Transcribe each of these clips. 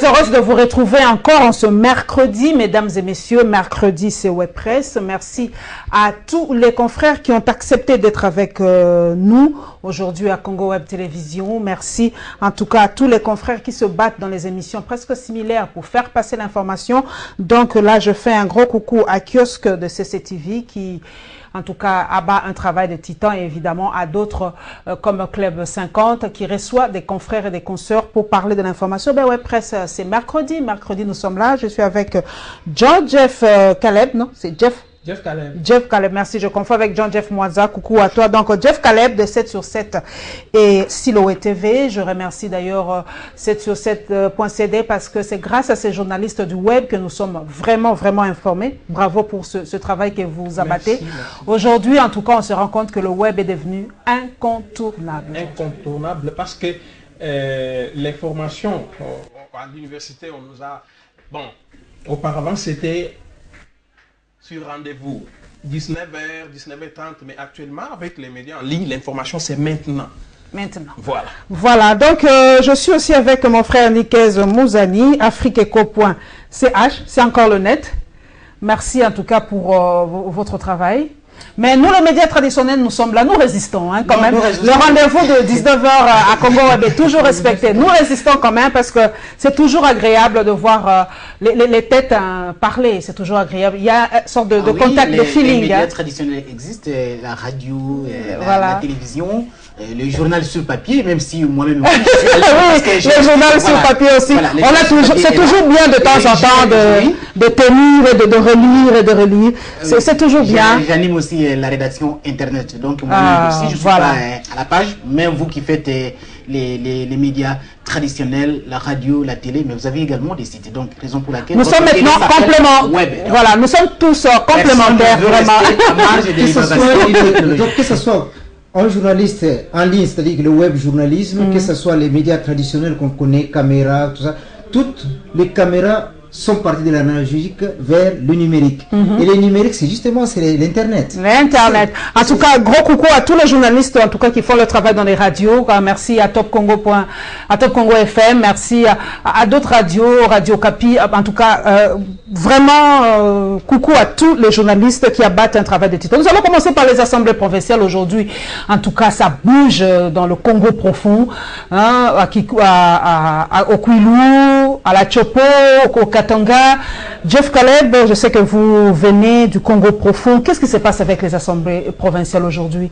très heureuse de vous retrouver encore en ce mercredi, mesdames et messieurs. Mercredi, c'est WebPress. Merci à tous les confrères qui ont accepté d'être avec nous aujourd'hui à Congo Web Télévision. Merci en tout cas à tous les confrères qui se battent dans les émissions presque similaires pour faire passer l'information. Donc là, je fais un gros coucou à Kiosque de CCTV qui... en tout cas, abat un travail de titan et évidemment à d'autres comme Club 50 qui reçoit des confrères et des consoeurs pour parler de l'information. Ben ouais, presse, c'est mercredi. Mercredi, nous sommes là. Je suis avec Jeff Caleb, non? C'est Jeff Caleb. Jeff Caleb, merci. Je confonds avec Jeff Mwaza. Coucou à toi. Donc, Jeff Caleb de 7 sur 7 et Siloé TV. Je remercie d'ailleurs 7 sur 7.cd parce que c'est grâce à ces journalistes du web que nous sommes vraiment informés. Bravo pour ce travail que vous abattez. Merci. Aujourd'hui, en tout cas, on se rend compte que le web est devenu incontournable. Incontournable parce que l'information à l'université, on nous a... Bon, auparavant, c'était... sur rendez-vous, 19h, 19h30, mais actuellement, avec les médias en ligne, l'information, c'est maintenant. Maintenant. Voilà. Voilà, donc je suis aussi avec mon frère Nikez Mouzani, afriqueco.ch, c'est encore le net. Merci en tout cas pour votre travail. Mais nous, les médias traditionnels, nous sommes là, nous résistons hein, quand même. Le rendez-vous de 19h à Congo Web est toujours respecté. Nous résistons quand même parce que c'est toujours agréable de voir les têtes parler. C'est toujours agréable. Il y a une sorte de contact, de feeling. Les médias traditionnels existent, la radio, la télévision. Le journal sur papier, même si moi-même le journal sur papier aussi. Voilà, c'est toujours bien de temps en temps de tenir, de relire et de relire. C'est toujours bien. J'anime aussi la rédaction internet, donc moi aussi je suis pas à la page, même vous qui faites les médias traditionnels, la radio, la télé, mais vous avez également des sites. Donc raison pour laquelle nous sommes maintenant complémentaires. Voilà, nous sommes tous complémentaires vraiment. Donc que ce soit un journaliste en ligne, c'est-à-dire le web journalisme, que ce soit les médias traditionnels qu'on connaît, caméras, tout ça, toutes les caméras sont parties de l'analogique vers le numérique. Et le numérique, c'est justement l'Internet. L'Internet. En tout cas, gros coucou à tous les journalistes en tout cas qui font le travail dans les radios. Merci à Top Congo FM. Merci à d'autres radios, Radio Capi. En tout cas, vraiment coucou à tous les journalistes qui abattent un travail de titan. Nous allons commencer par les assemblées provinciales aujourd'hui. En tout cas, ça bouge dans le Congo profond, hein, au Kwilu, à la Chopo, au Katanga. Jeff Caleb, je sais que vous venez du Congo profond. Qu'est-ce qui se passe avec les assemblées provinciales aujourd'hui?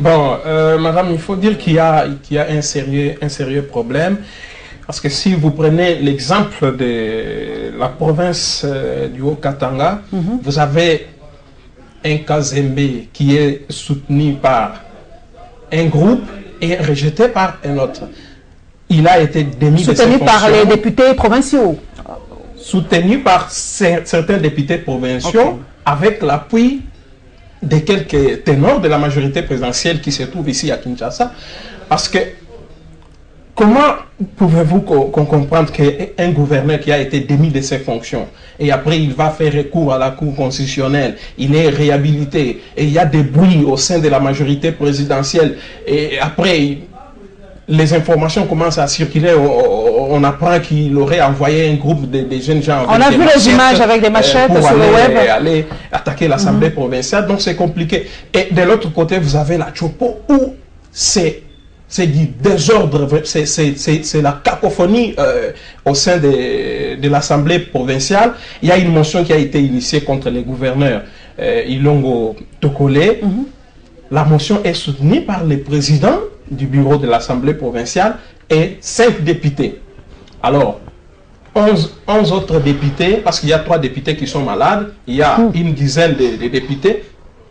Bon, madame, il faut dire qu'il y a un sérieux problème. Parce que si vous prenez l'exemple de la province du Haut-Katanga, vous avez un Kazembe qui est soutenu par un groupe et rejeté par un autre. Il a été démis de ses fonctions. Soutenu par les députés provinciaux. Soutenu par certains députés provinciaux, avec l'appui de quelques ténors de la majorité présidentielle qui se trouve ici à Kinshasa. Parce que comment pouvez-vous comprendre qu'un gouverneur qui a été démis de ses fonctions et après il va faire recours à la Cour constitutionnelle, il est réhabilité et il y a des bruits au sein de la majorité présidentielle et après les informations commencent à circuler, on apprend qu'il aurait envoyé un groupe de jeunes gens. On a vu les images avec des machettes sur le web. Aller attaquer l'Assemblée provinciale, donc c'est compliqué. Et de l'autre côté, vous avez la Chopo où c'est du désordre, c'est la cacophonie au sein de l'Assemblée provinciale. Il y a une motion qui a été initiée contre les gouverneurs Ilongo Tokole. La motion est soutenue par le président du bureau de l'Assemblée provinciale et 5 députés. Alors, 11 autres députés, parce qu'il y a 3 députés qui sont malades, il y a une dizaine de députés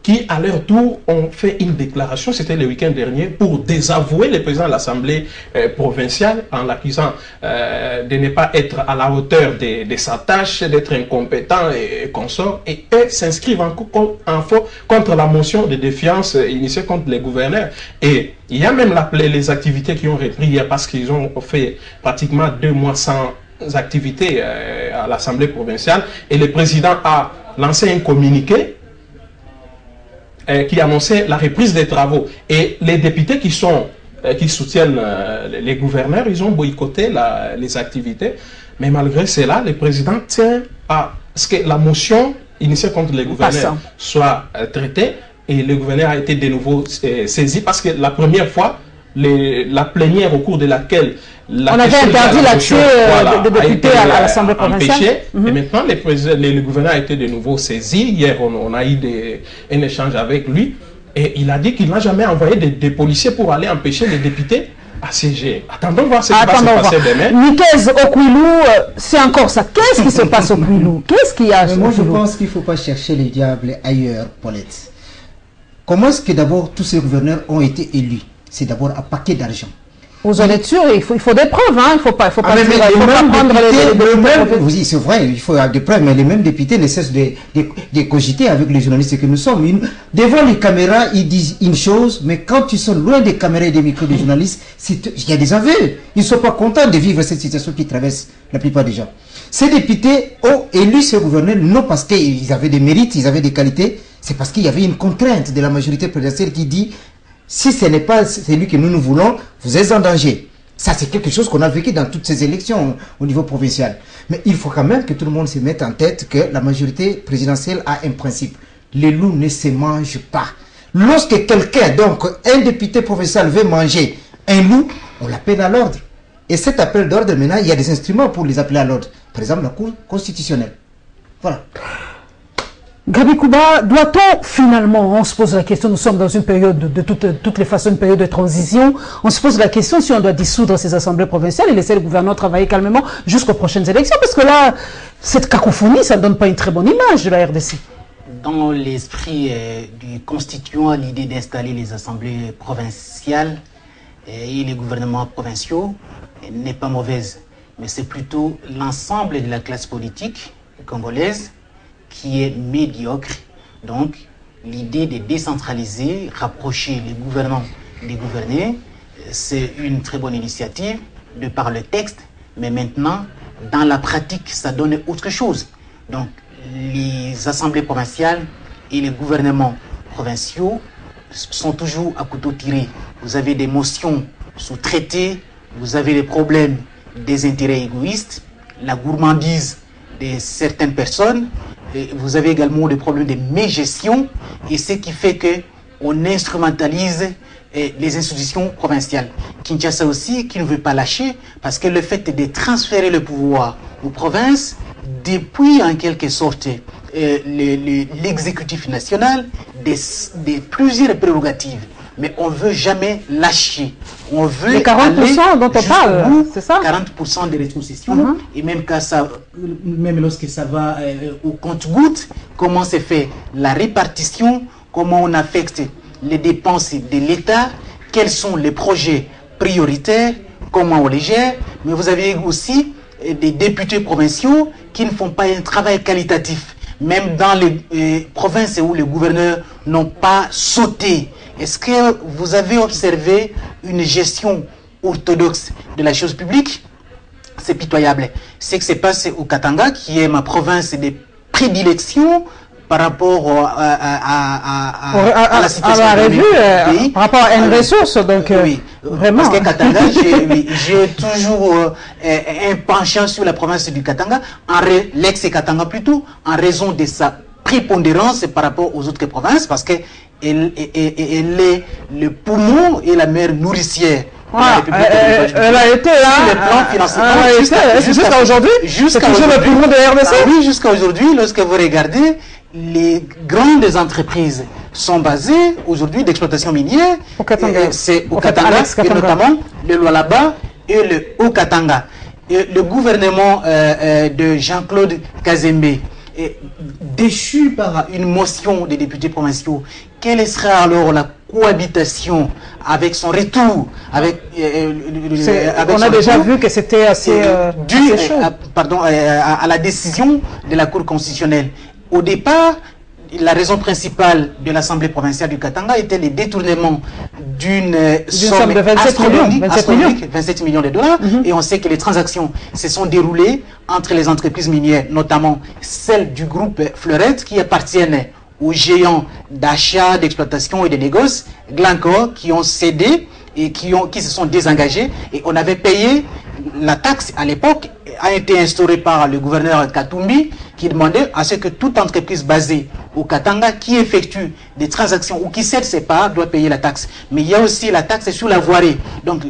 qui, à leur tour, ont fait une déclaration, c'était le week-end dernier, pour désavouer le président de l'Assemblée provinciciale en l'accusant de ne pas être à la hauteur de sa tâche, d'être incompétent et consort, et eux s'inscrivent en faux contre la motion de défiance initiée contre les gouverneurs. Et il y a même les activités qui ont repris hier parce qu'ils ont fait pratiquement 2 mois sans activité à l'Assemblée provinciale, et le président a lancé un communiqué qui annonçait la reprise des travaux. Et les députés qui soutiennent les gouverneurs, ils ont boycotté les activités. Mais malgré cela, le président tient à ce que la motion initiée contre le gouverneur soit traitée, et le gouverneur a été de nouveau saisi parce que la première fois, la plénière au cours de laquelle on avait interdit l'accès des députés à l'Assemblée provinciale. Et maintenant, le gouverneur a été de nouveau saisi. Hier, on a eu un échange avec lui. Et il a dit qu'il n'a jamais envoyé des policiers pour aller empêcher les députés à siéger. Attendons voir ce qui va se passer demain. Nikez Okwilou, c'est encore ça. Qu'est-ce qui se passe au Okwilou? Qu'est-ce qu'il y a? Moi, je pense qu'il ne faut pas chercher les diables ailleurs, Paulette. Comment est-ce que d'abord tous ces gouverneurs ont été élus? C'est d'abord un paquet d'argent. Vous en êtes sûr? Il faut des preuves, hein? Il faut pas prendre oui, c'est vrai, il faut des preuves, mais les mêmes députés ne cessent de cogiter avec les journalistes que nous sommes. Devant les caméras, ils disent une chose, mais quand ils sont loin des caméras et des micros des journalistes, il y a des aveux. Ils ne sont pas contents de vivre cette situation qui traverse la plupart des gens. Ces députés ont élu ce gouverneur non parce qu'ils avaient des mérites, ils avaient des qualités, c'est parce qu'il y avait une contrainte de la majorité présidentielle qui dit: si ce n'est pas celui que nous voulons, vous êtes en danger. Ça, c'est quelque chose qu'on a vécu dans toutes ces élections au niveau provincial. Mais il faut quand même que tout le monde se mette en tête que la majorité présidentielle a un principe. Les loups ne se mangent pas. Lorsque quelqu'un, donc un député provincial, veut manger un loup, on l'appelle à l'ordre. Et cet appel d'ordre, maintenant, il y a des instruments pour les appeler à l'ordre. Par exemple, la Cour constitutionnelle. Voilà. Gabi Kouba, doit-on finalement, on se pose la question, nous sommes dans une période de toutes les façons, une période de transition, on se pose la question si on doit dissoudre ces assemblées provinciales et laisser le gouvernement travailler calmement jusqu'aux prochaines élections, parce que là, cette cacophonie, ça ne donne pas une très bonne image de la RDC. Dans l'esprit du constituant, l'idée d'installer les assemblées provinciales et les gouvernements provinciaux n'est pas mauvaise, mais c'est plutôt l'ensemble de la classe politique congolaise qui est médiocre. Donc, l'idée de décentraliser, rapprocher les gouvernants des gouvernés, c'est une très bonne initiative de par le texte, mais maintenant, dans la pratique, ça donne autre chose. Donc, les assemblées provinciales et les gouvernements provinciaux sont toujours à couteau tiré. Vous avez des motions sous-traitées, vous avez les problèmes des intérêts égoïstes, la gourmandise de certaines personnes, et vous avez également des problèmes de mégestion, et ce qui fait qu'on instrumentalise les institutions provinciales. Kinshasa aussi, qui ne veut pas lâcher, parce que le fait de transférer le pouvoir aux provinces, depuis en quelque sorte l'exécutif national, des plusieurs prérogatives. Mais on ne veut jamais lâcher. On veut les 40% dont on parle, c'est ça? 40% de rétrocession. Et même, même lorsque ça va au compte-gouttes, comment se fait la répartition, comment on affecte les dépenses de l'État, quels sont les projets prioritaires, comment on les gère. Mais vous avez aussi des députés provinciaux qui ne font pas un travail qualitatif. Même dans les provinces où les gouverneurs n'ont pas sauté. Est-ce que vous avez observé une gestion orthodoxe de la chose publique? C'est pitoyable. Ce qui se passe au Katanga, qui est ma province de prédilection par rapport à la situation du pays. Par rapport à une ressource, donc oui, vraiment. Parce que Katanga, j'ai toujours un penchant sur la province du Katanga, l'ex-Katanga plutôt, en raison de sa prépondérance par rapport aux autres provinces, parce que elle est le poumon et la mère nourricière. Elle a été là, jusqu'à aujourd'hui, c'est toujours le poumon de la RDC. Oui, jusqu'à aujourd'hui, lorsque vous regardez, les grandes entreprises sont basées aujourd'hui d'exploitation minière. C'est au Katanga, et notamment le Lualaba et le Haut-Katanga. Le gouvernement de Jean-Claude Kazembe est déchu par une motion des députés provinciaux. Quelle sera alors la cohabitation avec son retour on a déjà vu que c'était assez dû à la décision de la Cour constitutionnelle. Au départ, la raison principale de l'Assemblée provinciale du Katanga était le détournement d'une somme de 27 millions de dollars. Et on sait que les transactions se sont déroulées entre les entreprises minières, notamment celles du groupe Fleurette, qui appartiennent aux géants d'achat, d'exploitation et de négoce, Glencore, qui ont cédé et qui se sont désengagés. Et on avait payé la taxe à l'époque a été instauré par le gouverneur Katumbi, qui demandait à ce que toute entreprise basée au Katanga qui effectue des transactions ou qui cède ses parts doit payer la taxe. Mais il y a aussi la taxe sur la voirie. Donc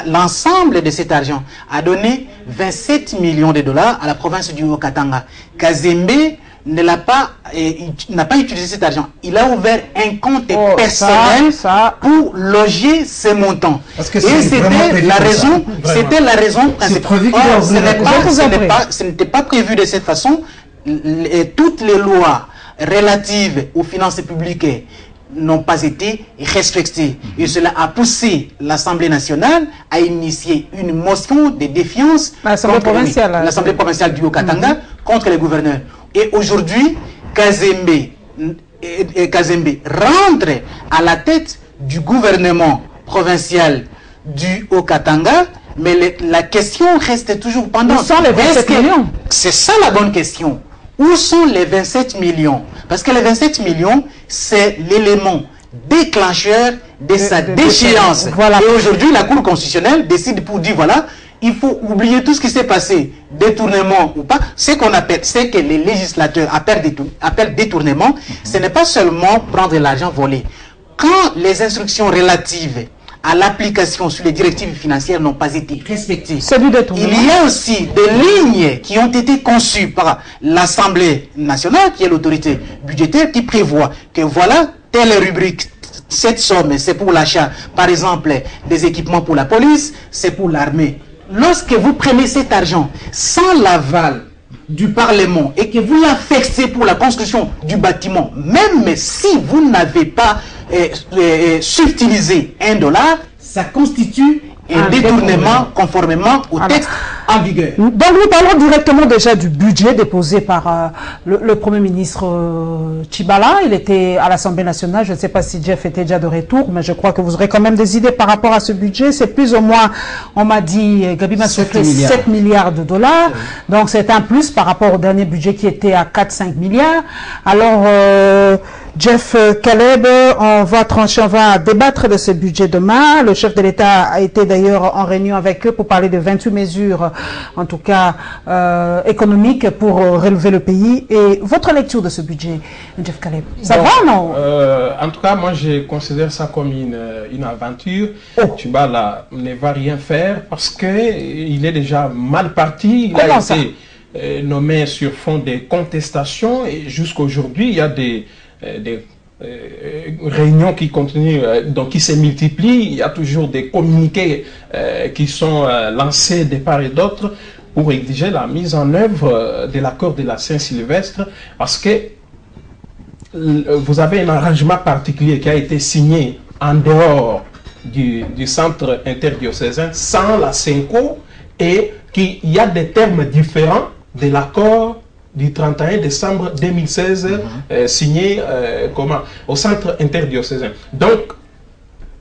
l'ensemble de cet argent a donné 27 millions de dollars à la province du Haut-Katanga. Kazembe n'a pas utilisé cet argent. Il a ouvert un compte personnel pour loger ces montants. Parce que et c'était la raison principale. Ce n'était pas prévu de cette façon. Toutes les lois relatives aux finances publiques n'ont pas été respectées. Et cela a poussé l'Assemblée nationale à initier une motion de défiance l'Assemblée provinciale du Haut-Katanga contre les gouverneurs. Et aujourd'hui, Kazembe rentre à la tête du gouvernement provincial du Haut-Katanga, mais la question reste toujours pendante. Où sont les 27 millions? C'est ça la bonne question. Où sont les 27 millions? Parce que les 27 millions, c'est l'élément déclencheur de sa déchéance. Voilà. Et aujourd'hui, la Cour constitutionnelle décide pour dire, voilà, il faut oublier tout ce qui s'est passé, détournement ou pas. Ce qu'on appelle, c'est que les législateurs appellent détournement, ce n'est pas seulement prendre l'argent volé. Quand les instructions relatives à l'application sur les directives financières n'ont pas été respectées, il y a aussi des lignes qui ont été conçues par l'Assemblée nationale, qui est l'autorité budgétaire, qui prévoit que voilà, telle rubrique, cette somme, c'est pour l'achat, par exemple, des équipements pour la police, c'est pour l'armée. Lorsque vous prenez cet argent sans l'aval du Parlement et que vous l'affectez pour la construction du bâtiment, même si vous n'avez pas subtilisé $1, ça constitue un détournement conformément au texte en vigueur. Donc nous parlons directement déjà du budget déposé par le Premier ministre Tshibala. Il était à l'Assemblée nationale. Je ne sais pas si Jeff était déjà de retour, mais je crois que vous aurez quand même des idées par rapport à ce budget. C'est plus ou moins, on m'a dit, Gabi m'a soufflé 7 milliards de dollars. Donc c'est un plus par rapport au dernier budget qui était à 4-5 milliards. Alors, Jeff Caleb, on va trancher, on va débattre de ce budget demain. Le chef de l'État a été d'ailleurs en réunion avec eux pour parler de 28 mesures, en tout cas économiques, pour relever le pays. Et votre lecture de ce budget, Jeff Caleb, ça va, non? En tout cas, moi, je considère ça comme une aventure. Tshibala ne va rien faire parce qu'il est déjà mal parti. Il a été nommé sur fond des contestations et jusqu'aujourd'hui, il y a des réunions qui continuent, donc qui se multiplient. Il y a toujours des communiqués qui sont lancés de part et d'autre pour exiger la mise en œuvre de l'accord de la Saint-Sylvestre, parce que vous avez un arrangement particulier qui a été signé en dehors du centre interdiocésain sans la CENCO, et qu'il y a des termes différents de l'accord du 31 décembre 2016 signé au centre interdiocésain. Donc,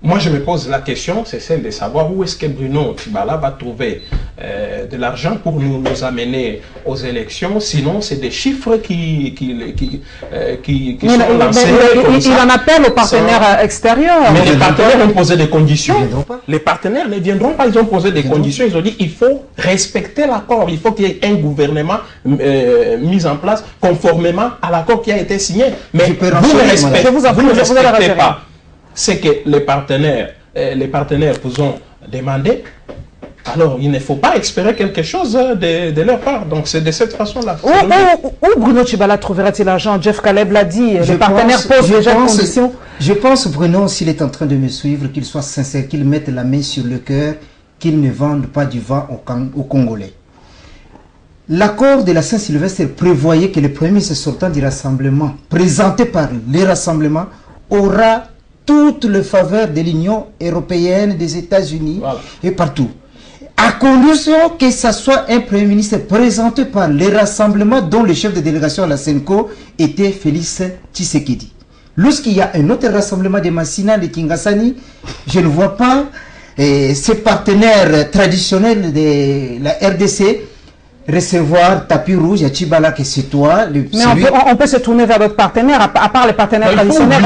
moi je me pose la question, c'est celle de savoir où est-ce que Bruno Tshibala va trouver de l'argent pour nous amener aux élections. Sinon, c'est des chiffres qui sont lancés. Il en appelle aux partenaires extérieurs. Mais les partenaires ont posé des conditions. Les partenaires ne viendront pas, ils ont posé des conditions. Ils ont dit il faut respecter l'accord. Il faut qu'il y ait un gouvernement mis en place conformément à l'accord qui a été signé. Mais vous ne respectez pas ce que les partenaires vous ont demandé. Alors, il ne faut pas espérer quelque chose de leur part. Donc, c'est de cette façon-là. Où Bruno Tshibala trouverait-il l'argent? Jeff Caleb l'a dit, les partenaires posent déjà des conditions. Je pense, Bruno, s'il est en train de me suivre, qu'il soit sincère, qu'il mette la main sur le cœur, qu'il ne vende pas du vent aux Congolais. L'accord de la Saint-Sylvestre prévoyait que le premier ministre sortant du rassemblement, présenté par les rassemblements, aura toutes les faveurs de l'Union européenne, des États-Unis et partout. À condition que ce soit un Premier ministre présenté par les rassemblements dont le chef de délégation à la CENCO était Félix Tshisekedi. Lorsqu'il y a un autre rassemblement de Massina, de Kingasani, je ne vois pas ces partenaires traditionnels de la RDC recevoir tapis rouge à Tchibala que c'est toi. Mais on peut se tourner vers d'autres partenaires, à part les partenaires traditionnels.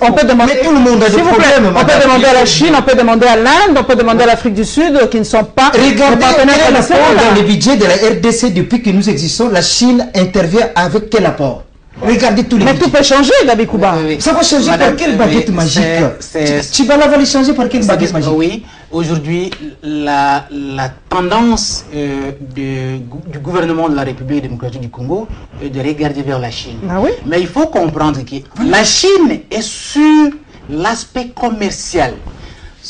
On peut demander. Mais tout le monde a des problèmes. On peut demander à la Chine, on peut demander à l'Inde, on peut demander à l'Afrique du Sud, qui ne sont pas des partenaires traditionnels. Dans le budget de la RDC, depuis que nous existons, la Chine intervient avec quel apport? Regardez tous les Mais tout peut changer, Dabi Kouba. Ça va changer par quelle baguette magique? Tchibala va les changer par quelle baguette magique? Oui, aujourd'hui, la tendance du gouvernement de la République démocratique du Congo est de regarder vers la Chine. Ah oui? Mais il faut comprendre que la Chine est sur l'aspect commercial.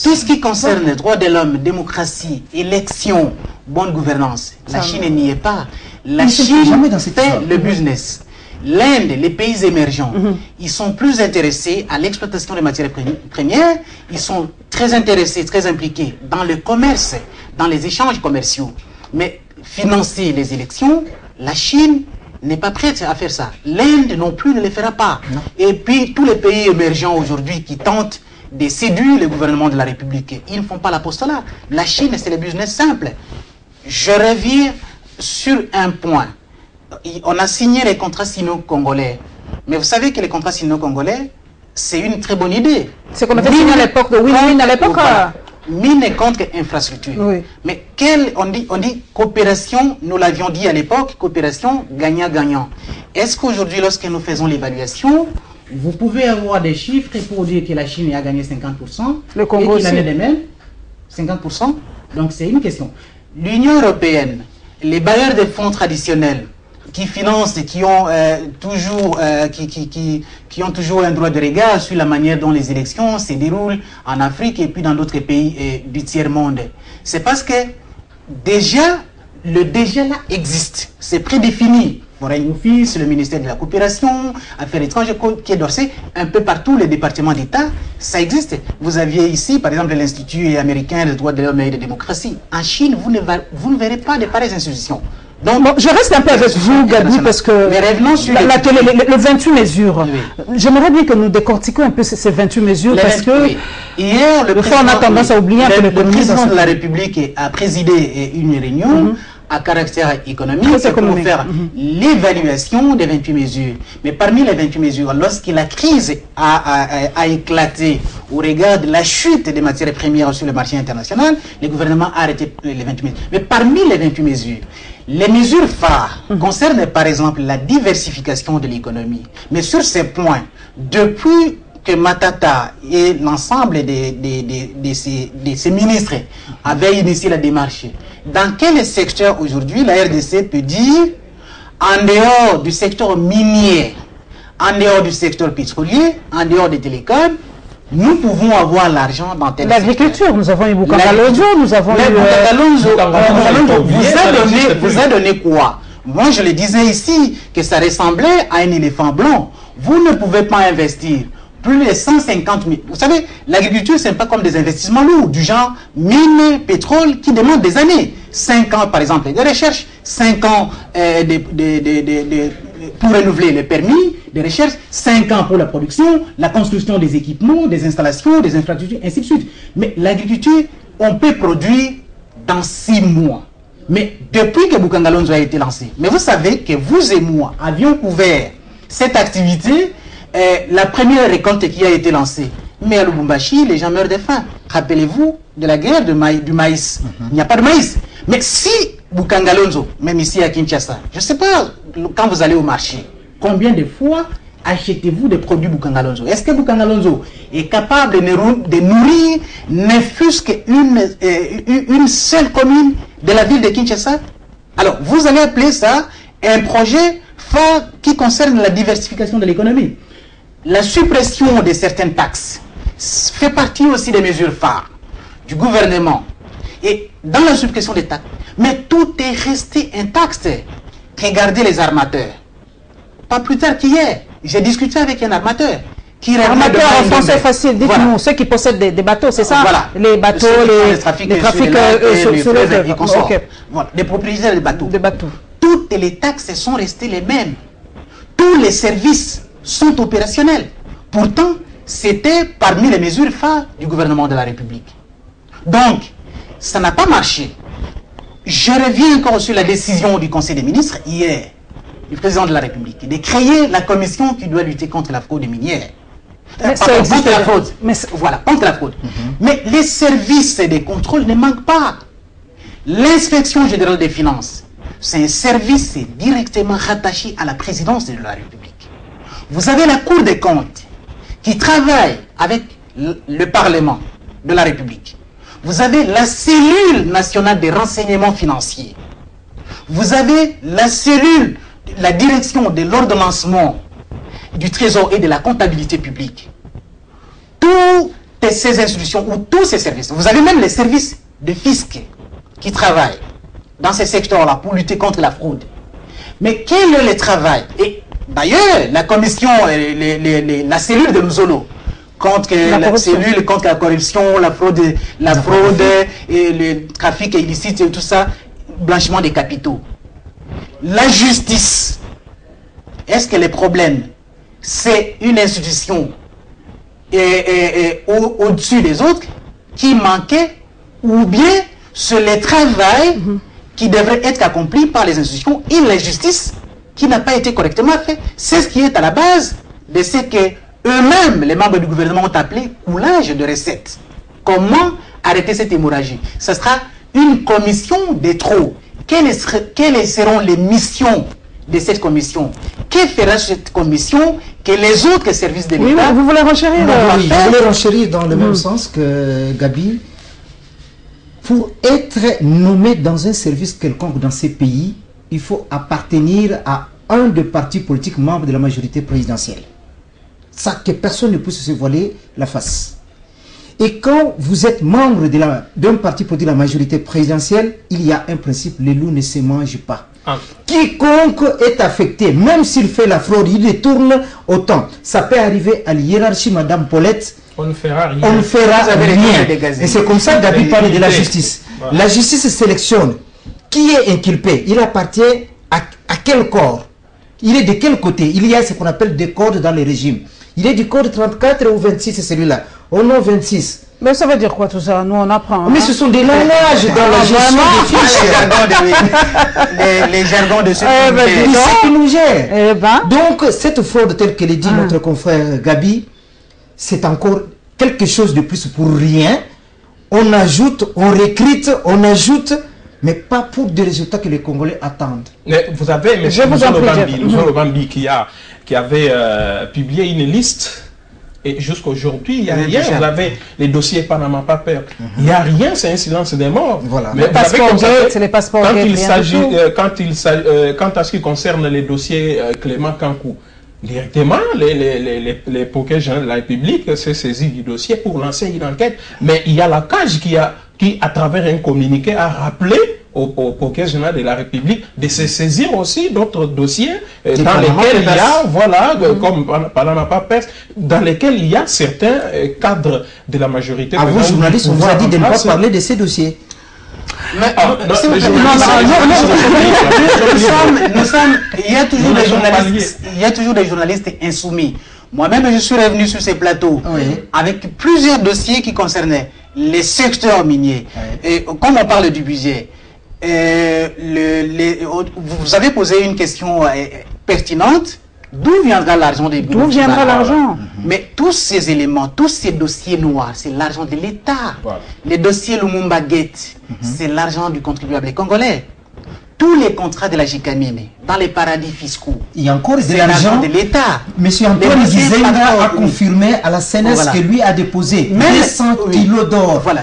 Tout ce qui concerne les droits de l'homme, démocratie, élection, bonne gouvernance, la Chine n'y est pas. La Chine fait le business. L'Inde, les pays émergents, ils sont plus intéressés à l'exploitation des matières premières, ils sont très intéressés, très impliqués dans le commerce, dans les échanges commerciaux. Mais financer les élections, la Chine n'est pas prête à faire ça. L'Inde non plus ne le fera pas. Non. Et puis tous les pays émergents aujourd'hui qui tentent de séduire le gouvernement de la République, ils ne font pas l'apostolat. La Chine, c'est le business simple. Je reviens sur un point. On a signé les contrats sino-congolais. Mais vous savez que les contrats sino-congolais, c'est une très bonne idée. C'est qu'on avait signé à l'époque de Win-Win à l'époque. Mine est contre infrastructure. Oui. Mais on dit coopération, nous l'avions dit à l'époque, coopération gagnant-gagnant. Est-ce qu'aujourd'hui, lorsque nous faisons l'évaluation, vous pouvez avoir des chiffres pour dire que la Chine a gagné 50%, le Congo et qu'il en est de même 50%? Donc c'est une question. L'Union européenne, les bailleurs de fonds traditionnels, qui financent et qui ont toujours un droit de regard sur la manière dont les élections se déroulent en Afrique et puis dans d'autres pays du tiers-monde. C'est parce que déjà, le déjà là existe. C'est prédéfini. Foreign Office, le ministère de la Coopération, Affaires étrangères, qui est d'Orsay, un peu partout, les départements d'État, ça existe. Vous aviez ici, par exemple, l'Institut américain des droits de l'homme et de la démocratie. En Chine, vous ne verrez pas de pareilles institutions. Donc, bon, je reste un peu avec vous, Gabi, parce que le 28 mesures, j'aimerais bien que nous décortiquions un peu ces 28 mesures, parce que hier, on a tendance à oublier un peu le président de la République a présidé une réunion à caractère économique pour faire l'évaluation des 28 mesures. Mais parmi les 28 mesures, lorsque la crise a éclaté au regard de la chute des matières premières sur le marché international, le gouvernement a arrêté les 28 mesures. Mais parmi les 28 mesures, les mesures phares concernent par exemple la diversification de l'économie. Mais sur ces points, depuis que Matata et l'ensemble de ses ministres avaient initié la démarche, dans quel secteur aujourd'hui la RDC peut dire, en dehors du secteur minier, en dehors du secteur pétrolier, en dehors des télécoms, nous pouvons avoir l'argent dans tel secteur. L'agriculture, nous avons eu Boukangalonzo, nous avons eu... vous a donné quoi? Moi, je le disais ici, que ça ressemblait à un éléphant blanc. Vous ne pouvez pas investir plus de 150 000. Vous savez, l'agriculture, ce n'est pas comme des investissements lourds, du genre mine, pétrole, qui demandent des années. 5 ans, par exemple, de recherche, 5 ans pour renouveler les permis de recherche, 5 ans pour la production, la construction des équipements, des installations, des infrastructures, ainsi de suite. Mais l'agriculture, on peut produire dans 6 mois. Mais depuis que Boukangalonzo a été lancé, mais vous savez que vous et moi avions couvert cette activité, la première récolte qui a été lancée. Mais à Lubumbashi, les gens meurent de faim. Rappelez-vous de la guerre du maïs. Il n'y a pas de maïs. Mais si Boukangalonzo, même ici à Kinshasa, je ne sais pas, quand vous allez au marché, combien de fois achetez-vous des produits Boukangalonzo? Est-ce que Boukangalonzo est capable de nourrir ne fût-ce qu'une seule commune de la ville de Kinshasa? Alors, vous allez appeler ça un projet phare qui concerne la diversification de l'économie. La suppression de certaines taxes fait partie aussi des mesures phares du gouvernement. Et dans la suppression des taxes, mais tout est resté intact. Regardez les armateurs. Pas plus tard qu'hier, j'ai discuté avec un armateur. Armateur en français facile, dites-nous, ceux qui possèdent des bateaux, c'est ça? Voilà. Les bateaux, les trafics sur le fleuve. Voilà. Les propriétaires des bateaux. Toutes les taxes sont restées les mêmes. Tous les services sont opérationnels. Pourtant, c'était parmi les mesures phares du gouvernement de la République. Donc, ça n'a pas marché. Je reviens encore sur la décision du Conseil des ministres hier, du président de la République, de créer la commission qui doit lutter contre la fraude minière. Contre la fraude. Voilà, contre la fraude. Mais les services des contrôles ne manquent pas. L'inspection générale des finances, c'est un service directement rattaché à la présidence de la République. Vous avez la Cour des comptes qui travaille avec le Parlement de la République. Vous avez la cellule nationale des renseignements financiers. Vous avez la cellule, la direction de l'ordonnancement du Trésor et de la comptabilité publique. Toutes ces institutions ou tous ces services, vous avez même les services de fisc qui travaillent dans ces secteurs-là pour lutter contre la fraude. Mais quel est le travail? Et d'ailleurs, la commission, la cellule de Luzolo, contre la cellule contre la corruption, la fraude et le trafic illicite et tout ça, blanchiment des capitaux. La justice, est-ce que les problèmes, c'est une institution au-dessus des autres qui manquait, ou bien c'est le travail qui devrait être accompli par les institutions et la justice qui n'a pas été correctement fait? C'est ce qui est à la base de ce que eux-mêmes, les membres du gouvernement, ont appelé coulage de recettes. Comment arrêter cette hémorragie? Ce sera une commission de trop. Quelles seront les missions de cette commission? Que fera cette commission que les autres services de l'État... Oui, vous voulez renchérir? Oui, je voulais renchérir dans le même sens que Gabi. Pour être nommé dans un service quelconque dans ces pays, il faut appartenir à un des partis politiques membres de la majorité présidentielle. Ça, que personne ne puisse se voiler la face. Et quand vous êtes membre d'un parti politique de la majorité présidentielle, il y a un principe, les loups ne se mangent pas. Quiconque est affecté, même s'il fait la fraude, il détourne autant. Ça peut arriver à la hiérarchie, Madame Paulette. On ne fera rien. On ne fera rien. Et c'est comme ça que David parle de la justice. Voilà. La justice sélectionne qui est inculpé. Il appartient à quel corps? Il est de quel côté? Il y a ce qu'on appelle des codes dans les régimes. Il est du code 34 ou 26, c'est celui-là. Au nom 26. Mais ça veut dire quoi tout ça? Nous on apprend. Mais ce sont des langages dans la gestion des fiches. Les jargons de ce qui nous gère. Donc cette fraude telle qu'elle est dit notre confrère Gabi, c'est encore quelque chose de plus pour rien. On ajoute, on recrute, on ajoute, mais pas pour des résultats que les Congolais attendent. Mais vous avez M. Lubambi qui avait publié une liste, et jusqu'à aujourd'hui, il n'y a rien. Vous avez les dossiers Panama Papers. Il n'y a rien, c'est un silence des morts. Voilà. Mais c'est les passeports quand il s'agit, quant à ce qui concerne les dossiers Clément Kankou, directement, les procureurs généraux de la République s'est saisi du dossier pour lancer une enquête. Mais il y a la CAGE qui, à travers un communiqué, a rappelé au procureur général de la République de se saisir aussi d'autres dossiers dans lesquels il y a, voilà, comme Panama Papers, dans lesquels il y a certains cadres de la majorité. À vous, journalistes, on vous a dit de ne pas parler de ces dossiers. Il y a toujours des journalistes insoumis. Moi-même, je suis revenu sur ces plateaux avec plusieurs dossiers qui concernaient les secteurs miniers. Et comme on parle du budget, vous avez posé une question pertinente. D'où viendra l'argent des budgets? D'où viendra l'argent? Mais tous ces éléments, tous ces dossiers noirs, c'est l'argent de l'État. Voilà. Les dossiers Lumumba Gate, c'est l'argent du contribuable congolais. Tous les contrats de la Jicamine, dans les paradis fiscaux, il y a encore de l'argent de l'État. Monsieur Antoine Gizenga a confirmé à la CNS que lui a déposé 200 kilos d'or. Voilà.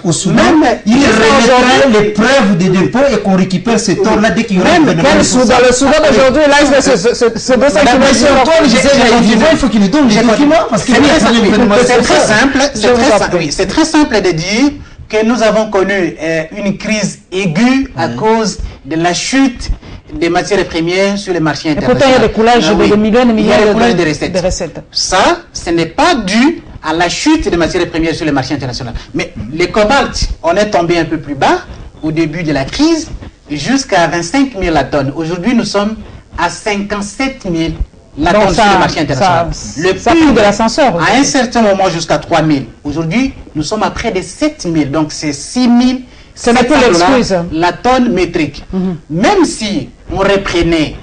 Au Soudan, il remettra les preuves de dépôt et qu'on récupère ce tort-là dès qu'il y aura même quel Soudan? Le Soudan d'aujourd'hui, là, il fait ce dossier qui Monsieur Antoine Gizenga, il faut qu'il nous donne les documents parce que c'est très simple. C'est très simple de dire que nous avons connu une crise aiguë à cause de la chute des matières premières sur les marchés internationaux. Et pourtant, il y a des coulages de millions et milliards de recettes. Ça, ce n'est pas dû à la chute des matières premières sur les marchés internationaux. Mais les cobalt, on est tombé un peu plus bas au début de la crise, jusqu'à 25 000 la tonne. Aujourd'hui, nous sommes à 57 000 la tonne sur les marchés internationaux. Le prix de l'ascenseur. À un certain moment, jusqu'à 3 000. Aujourd'hui, nous sommes à près de 7 000. Donc, c'est 6 Ce n'est pas l'excuse. La tonne métrique. Même si on reprenait,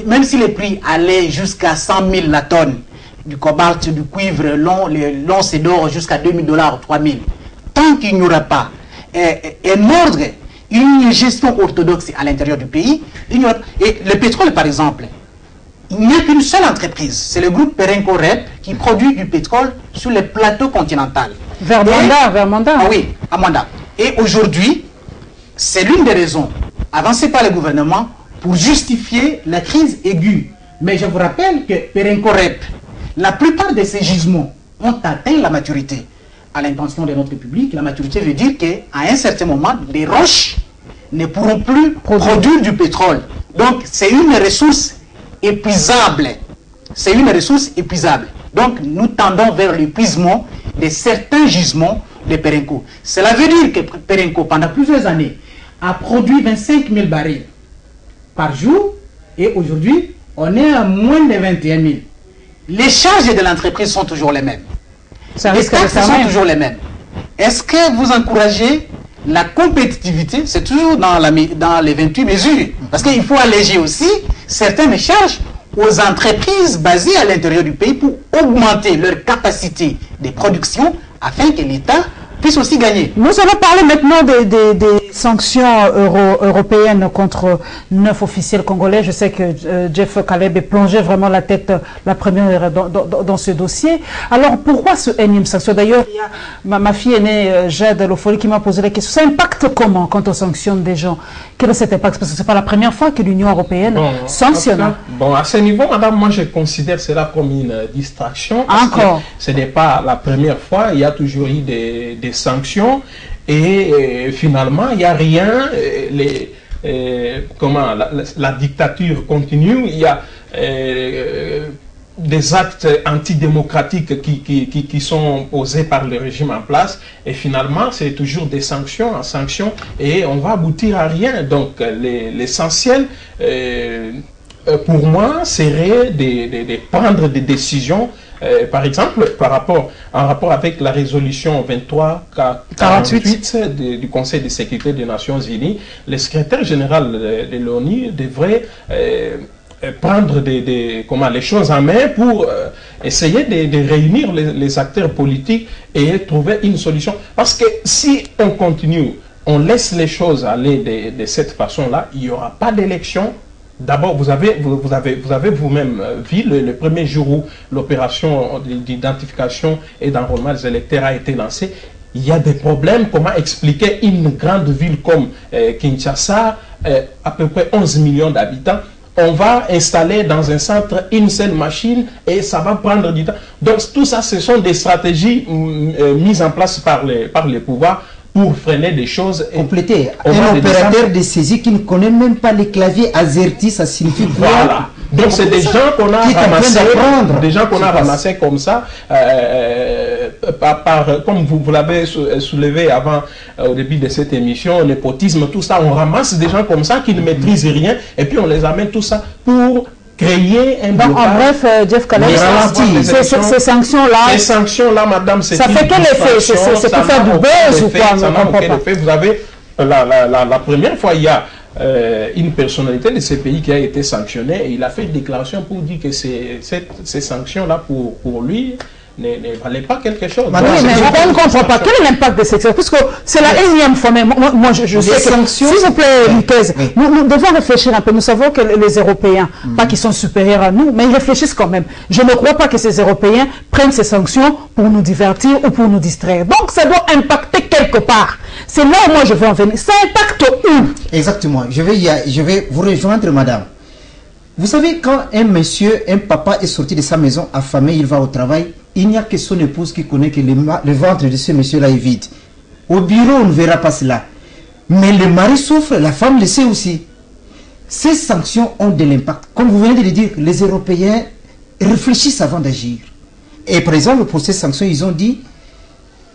même si les prix allaient jusqu'à 100 000 la tonne, du cobalt, du cuivre, l'once d'or jusqu'à 2 000 $, 3 000, tant qu'il n'y aura pas un ordre, une gestion orthodoxe à l'intérieur du pays, et le pétrole par exemple, il n'y a qu'une seule entreprise, c'est le groupe Perenco Rep qui produit du pétrole sur le plateau continental. Vers Manda. Ah oui, à Manda. Et aujourd'hui, c'est l'une des raisons avancées par le gouvernement pour justifier la crise aiguë. Mais je vous rappelle que Perenco Rep, la plupart de ces gisements ont atteint la maturité. À l'intention de notre public, la maturité veut dire qu'à un certain moment, les roches ne pourront plus produire du pétrole. Donc, c'est une ressource épuisable. C'est une ressource épuisable. Donc, nous tendons vers l'épuisement de certains gisements de Perenco. Cela veut dire que Perenco, pendant plusieurs années, a produit 25 000 barils par jour et aujourd'hui, on est à moins de 21 000. Les charges de l'entreprise sont toujours les mêmes. Les taxes sont toujours les mêmes. Est-ce que vous encouragez la compétitivité? C'est toujours dans les 28 mesures. Parce qu'il faut alléger aussi certaines charges aux entreprises basées à l'intérieur du pays pour augmenter leur capacité de production afin que l'État puisse aussi gagner. Nous allons parler maintenant des sanctions européennes contre 9 officiels congolais. Je sais que Jeff Caleb est plongé vraiment la tête, la première dans ce dossier. Alors pourquoi ce énième sanction? D'ailleurs, il y a ma fille aînée, Jade Lofoli, qui m'a posé la question. Ça impacte comment quand on sanctionne des gens? Quel est cet impact? Parce que ce n'est pas la première fois que l'Union européenne sanctionne. Bon, à ce niveau, madame, moi je considère cela comme une distraction. Encore. Ce n'est pas la première fois. Il y a toujours eu des sanctions et finalement il n'y a rien, la dictature continue, il y a des actes antidémocratiques qui sont posés par le régime en place et finalement c'est toujours des sanctions en sanctions et on va aboutir à rien. Donc l'essentiel pour moi serait de prendre des décisions. Par exemple, en rapport avec la résolution 2348 du Conseil de sécurité des Nations Unies, le secrétaire général de l'ONU devrait prendre les choses en main pour essayer de réunir les acteurs politiques et trouver une solution. Parce que si on continue, on laisse les choses aller de cette façon-là, il n'y aura pas d'élection. D'abord, vous avez vous-même vu le premier jour où l'opération d'identification et d'enrôlement des électeurs a été lancée. Il y a des problèmes. Comment expliquer une grande ville comme Kinshasa, à peu près 11 millions d'habitants, on va installer dans un centre une seule machine et ça va prendre du temps. Donc tout ça, ce sont des stratégies mises en place par les pouvoirs pour freiner des choses. Compléter. Un opérateur de saisie qui ne connaît même pas les claviers AZERTY, ça signifie quoi? Voilà. Donc c'est des gens qu'on a ramassés, comme ça, comme vous l'avez soulevé avant, au début de cette émission, népotisme, tout ça, on ramasse des gens comme ça qui ne maîtrisent rien et puis on les amène tout ça pour créer un donc en bref, Jeff Caleb, ces sanctions-là, madame, ça fait quel effet? C'est pour faire du buzz ou quoi? Ça n'a aucun effet. Vous avez la première fois, il y a une personnalité de ce pays qui a été sanctionnée et il a fait une déclaration pour dire que ces sanctions-là pour lui ne valaient pas quelque chose. Oui, mais on ne comprend pas. Quel est l'impact de ces sanctions? Puisque c'est la énième fois, mais moi je sais que, s'il vous plaît, Lucas, nous devons réfléchir un peu. Nous savons que les Européens, pas qu'ils sont supérieurs à nous, mais ils réfléchissent quand même. Je ne crois pas que ces Européens prennent ces sanctions pour nous divertir ou pour nous distraire. Donc ça doit impacter quelque part. C'est là où moi je veux en venir. Ça impacte où? Exactement. Je vais vous rejoindre, madame. Vous savez, quand un monsieur, un papa est sorti de sa maison affamé, il va au travail, il n'y a que son épouse qui connaît que le ventre de ce monsieur-là est vide. Au bureau, on ne verra pas cela. Mais le mari souffre, la femme le sait aussi. Ces sanctions ont de l'impact. Comme vous venez de le dire, les Européens réfléchissent avant d'agir. Et par exemple, pour ces sanctions, ils ont dit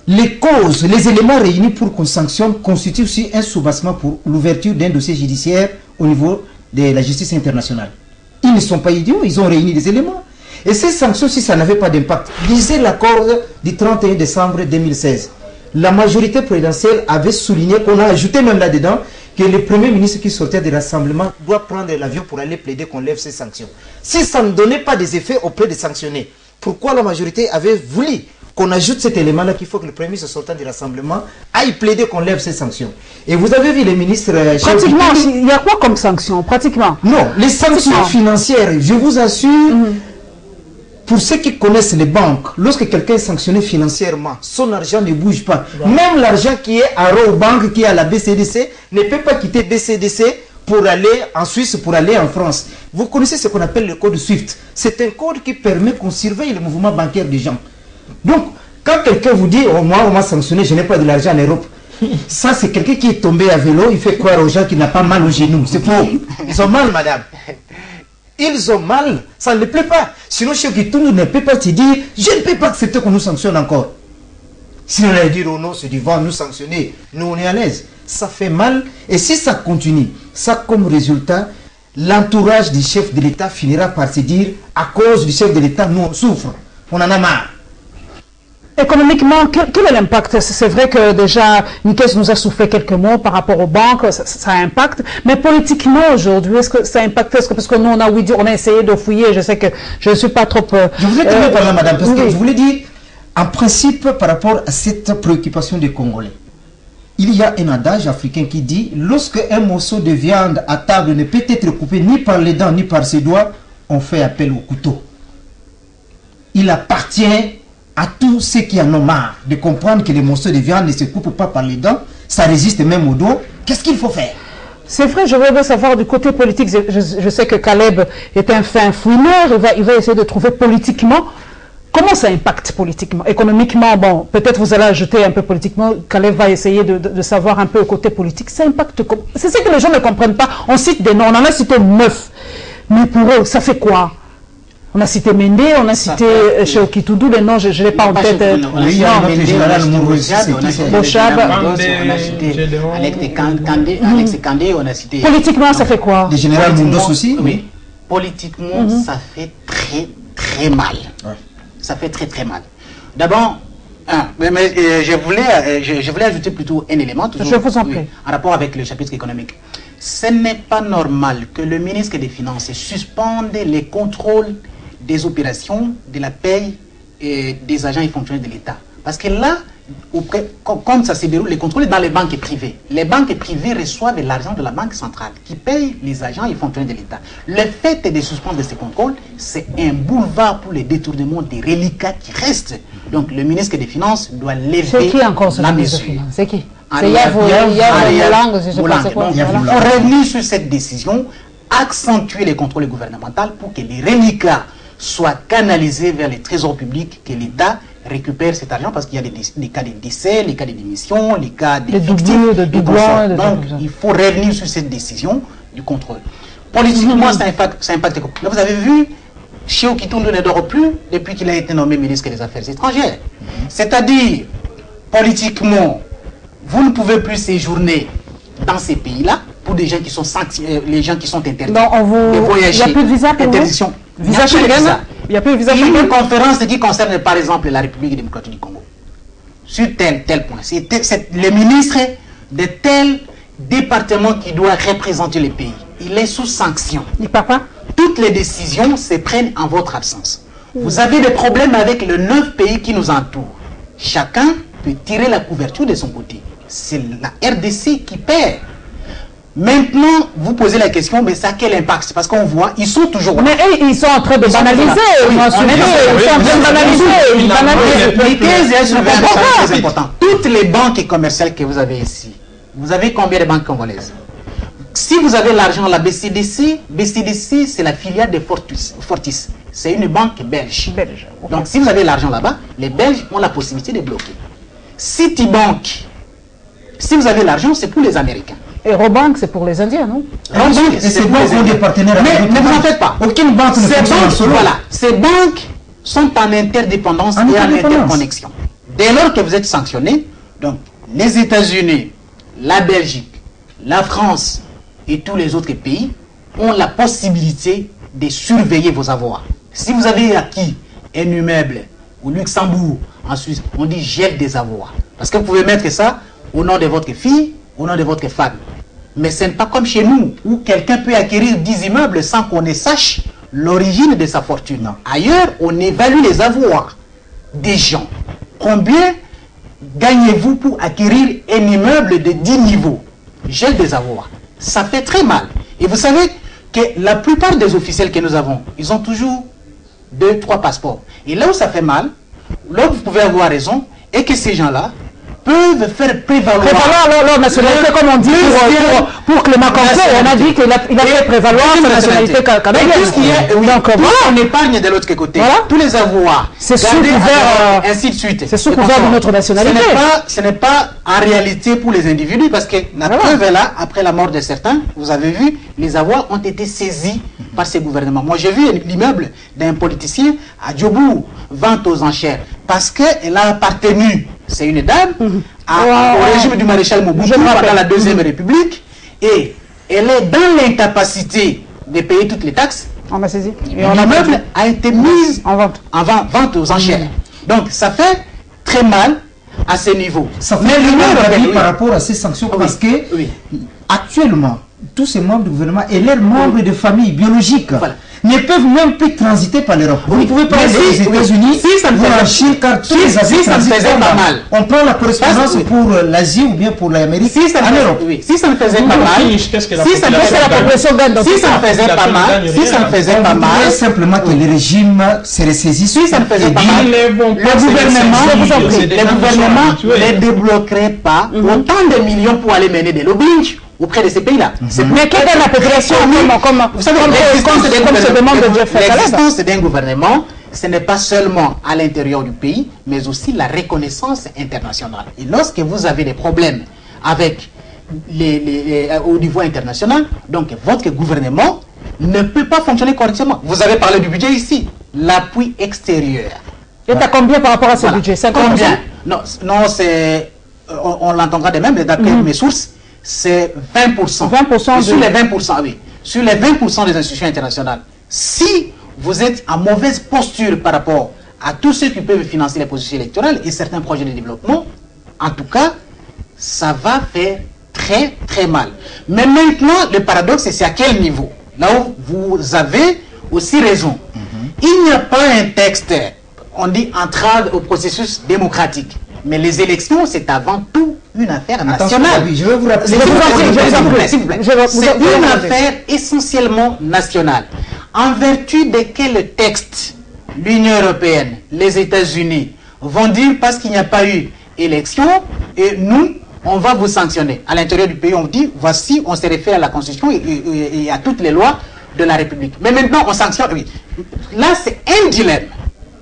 les causes, les éléments réunis pour qu'on sanctionne constituent aussi un soubassement pour l'ouverture d'un dossier judiciaire au niveau de la justice internationale. Ils ne sont pas idiots, ils ont réuni des éléments. Et ces sanctions, si ça n'avait pas d'impact, lisez l'accord du 31 décembre 2016. la majorité présidentielle avait souligné, qu'on a ajouté même là-dedans, que le premier ministre qui sortait du rassemblement doit prendre l'avion pour aller plaider qu'on lève ces sanctions. Si ça ne donnait pas des effets auprès des sanctionnés, pourquoi la majorité avait voulu qu'on ajoute cet élément-là qu'il faut que le premier ministre sortant du rassemblement aille plaider qu'on lève ces sanctions? Et vous avez vu les ministres... Pratiquement, il y a quoi comme sanctions? Pratiquement. Non, les sanctions financières, je vous assure... Pour ceux qui connaissent les banques, lorsque quelqu'un est sanctionné financièrement, son argent ne bouge pas. Même l'argent qui est à Robank, qui est à la BCDC, ne peut pas quitter BCDC pour aller en Suisse, pour aller en France. Vous connaissez ce qu'on appelle le code SWIFT. C'est un code qui permet qu'on surveille le mouvement bancaire des gens. Donc, quand quelqu'un vous dit, oh, moi, on m'a sanctionné, je n'ai pas de l'argent en Europe. Ça, c'est quelqu'un qui est tombé à vélo, il fait croire aux gens qu'il n'a pas mal au genou. C'est faux. Ils ont mal, madame. Ils ont mal, ça ne les plaît pas. Sinon, chez Kitoum ne peut pas se dire, je ne peux pas accepter qu'on nous sanctionne encore. Sinon, on allait dire, oh non, c'est du vent, nous sanctionner. Nous, on est à l'aise. Ça fait mal. Et si ça continue, ça comme résultat, l'entourage du chef de l'État finira par se dire, à cause du chef de l'État, nous, on souffre. On en a marre. Économiquement, quel est l'impact? C'est vrai que déjà, Nikes nous a soufflé quelques mots par rapport aux banques, ça impacte. Mais politiquement, aujourd'hui, est-ce que ça impacte? Parce que nous, on a essayé de fouiller, je sais que je ne suis pas trop... Je voulais terminer par là, madame, parce que je voulais dire, en principe, par rapport à cette préoccupation des Congolais, il y a un adage africain qui dit, lorsque un morceau de viande à table ne peut être coupé ni par les dents, ni par ses doigts, on fait appel au couteau. Il appartient à tous ceux qui en ont marre de comprendre que les morceaux de viande ne se coupent pas par les dents, ça résiste même au dos. Qu'est-ce qu'il faut faire? C'est vrai, je voudrais savoir du côté politique. Je sais que Caleb est un fin fouineur, il va essayer de trouver politiquement. Comment ça impacte politiquement? Économiquement, bon, peut-être vous allez ajouter un peu politiquement. Caleb va essayer de savoir un peu au côté politique. Ça impacte comment? C'est ce que les gens ne comprennent pas. On cite des noms, on en a cité 9. Mais pour eux, ça fait quoi? On a cité Mende, on a cité chez Okitoudou, les noms, je ne l'ai pas en tête. On a cité Bochab, on a cité Alex Kandé, on a cité... Politiquement, ça fait quoi? Le général Moundos aussi? Oui. Politiquement, ça fait très mal. Ça fait très mal. D'abord, je voulais ajouter plutôt un élément, toujours, je vous en prie. En rapport avec le chapitre économique. Ce n'est pas normal que le ministre des Finances suspende les contrôles des opérations, de la paye et des agents et fonctionnaires de l'État. Parce que là, comme ça se déroule, les contrôles dans les banques privées. Les banques privées reçoivent l'argent de la banque centrale qui paye les agents et fonctionnaires de l'État. Le fait de suspendre ces contrôles, c'est un boulevard pour les détournements des reliquats qui restent. Donc le ministre des Finances doit lever c'est qui encore ce la ministre mesure. C'est qui? C'est Yavoulang, je sais pas c'est quoi. On revenir sur cette décision, accentuer les contrôles gouvernementaux pour que les reliquats soient canalisés vers les trésors publics, que l'État récupère cet argent, parce qu'il y a des cas de décès, les cas de démission, les cas de victimes, de doublons. Donc, il faut revenir sur cette décision du contrôle. Politiquement, ça impacte. Mais vous avez vu, Chio Kitoundou ne dort plus depuis qu'il a été nommé ministre des Affaires étrangères. C'est-à-dire, politiquement, vous ne pouvez plus séjourner dans ces pays-là pour des gens qui sont les gens qui sont interdits de voyager. Il n'y a plus de visa pour interdiction. Visa Schengen. Il n'y a plus de visa Il y a Schengen. une conférence qui concerne par exemple la République démocratique du Congo. Sur tel point. C'est le ministre de tel département qui doit représenter le pays. Il est sous sanction. Il part pas. Toutes les décisions se prennent en votre absence. Vous avez des problèmes avec les 9 pays qui nous entourent. Chacun peut tirer la couverture de son côté. C'est la RDC qui perd. Maintenant, vous posez la question, mais ça a quel impact? C'est parce qu'on voit, ils sont toujours là. Mais ils sont en train de banaliser. Ils sont en train de banaliser. Toutes les banques commerciales que vous avez ici, vous avez combien de banques congolaises? Si vous avez l'argent à la BCDC, BCDC c'est la filiale de Fortis. C'est une banque belge. Donc si vous avez l'argent là-bas, les Belges ont la possibilité de bloquer. Citibank, si vous avez l'argent, c'est pour les Américains. Et Robank, c'est pour les Indiens, non? Robank, c'est pour les Indiens. Mais ne vous en faites pas. Aucune banque ne fonctionne solo. Voilà, ces banques sont en interdépendance et en interconnexion. Dès lors que vous êtes sanctionné, donc les États-Unis, la Belgique, la France et tous les autres pays ont la possibilité de surveiller vos avoirs. Si vous avez acquis un immeuble au Luxembourg, en Suisse, on dit gel des avoirs. Parce que vous pouvez mettre ça au nom de votre fille, au nom de votre femme. Mais ce n'est pas comme chez nous, où quelqu'un peut acquérir 10 immeubles sans qu'on ne sache l'origine de sa fortune. Non. Ailleurs, on évalue les avoirs des gens. Combien gagnez-vous pour acquérir un immeuble de 10 niveaux? J'ai des avoirs. Ça fait très mal. Et vous savez que la plupart des officiels que nous avons, ils ont toujours 2, 3 passeports. Et là où ça fait mal, là où vous pouvez avoir raison, est que ces gens-là peuvent faire prévaloir leur nationalité, comme on dit pour Clément Canco, on a dit qu'il a fait prévaloir sa nationalité canadienne. Donc on épargne de l'autre côté. Voilà. Tous les avoirs, c'est sous couvert, ainsi de suite. C'est sous couvert de notre nationalité. Ce n'est pas en réalité pour les individus, parce que la preuve est là, après la mort de certains, vous avez vu, les avoirs ont été saisis par ces gouvernements. Moi j'ai vu l'immeuble d'un politicien à Djobou, vente aux enchères, parce qu'elle a appartenu, c'est une dame, au régime du maréchal Mobutu pendant la Deuxième République, et elle est dans l'incapacité de payer toutes les taxes. On a saisi. Et l'immeuble a été mis en vente aux enchères. Donc ça fait très mal à ce niveau. Ça fait mal par rapport à ces sanctions, parce que actuellement, tous ces membres du gouvernement et leurs membres de famille biologiques ne peuvent même plus transiter par l'Europe. Vous ne pouvez pas aller aux États-Unis, ou en Chine, car tous les Asiatiques transitent pas mal. On prend la correspondance pour l'Asie ou bien pour l'Amérique en Europe. Si ça ne faisait pas mal, si ça ne faisait pas mal, simplement que le régime se ressaisisse. Si ça ne faisait pas mal, le gouvernement ne débloquerait pas autant de millions pour aller mener des lobbying auprès de ces pays-là. Mais quelle est la population vous savez, l'existence d'un gouvernement, ce n'est pas seulement à l'intérieur du pays, mais aussi la reconnaissance internationale. Et lorsque vous avez des problèmes avec au niveau international, donc votre gouvernement ne peut pas fonctionner correctement. Vous avez parlé du budget ici, l'appui extérieur. Et tu as combien par rapport à ce budget? 50%? Combien? Non, c'est... On l'entendra de même, mais d'après mes sources, c'est 20%. 20% sur les 20%, oui. Sur les 20% des institutions internationales, si vous êtes en mauvaise posture par rapport à tous ceux qui peuvent financer les positions électorales et certains projets de développement, en tout cas, ça va faire très très mal. Mais maintenant, le paradoxe, c'est à quel niveau? Là où vous avez aussi raison. Il n'y a pas un texte, on dit entrave au processus démocratique. Mais les élections, c'est avant tout une affaire nationale. Je vais vous rappeler. S'il vous plaît. C'est une affaire essentiellement nationale. En vertu de quel texte l'Union européenne, les États-Unis vont dire parce qu'il n'y a pas eu élection et nous, on va vous sanctionner. À l'intérieur du pays, on dit voici, on se réfère à la Constitution et à toutes les lois de la République. Mais maintenant, on sanctionne. Oui. Là, c'est un dilemme.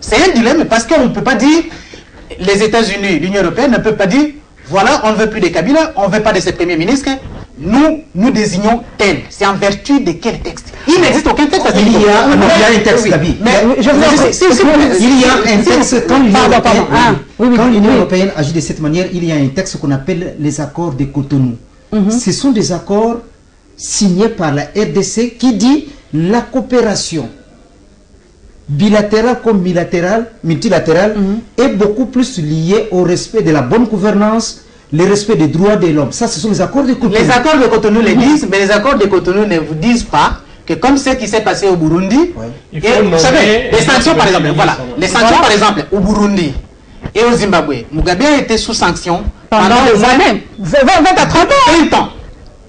C'est un dilemme parce qu'on ne peut pas dire. Les États-Unis, l'Union européenne ne peut pas dire voilà, on ne veut plus de Kabila, on ne veut pas de ce premier ministre, nous désignons tel. C'est en vertu de quel texte? Il n'existe aucun texte. Il y a un texte, Gabi. Mais il y a un texte quand l'Union européenne agit de cette manière, il y a un texte qu'on appelle les accords de Cotonou. Ce sont des accords signés par la RDC qui dit la coopération bilatérale comme multilatérale est beaucoup plus liée au respect de la bonne gouvernance, le respect des droits de l'homme. Ça, ce sont les accords de Cotonou. Les accords de Cotonou le disent, mais les accords de Cotonou ne vous disent pas que comme ce qui s'est passé au Burundi, et vous savez, les sanctions par exemple, voilà, les sanctions par exemple au Burundi et au Zimbabwe, Mugabe a été sous sanction pendant des années, 20 à 30 ans.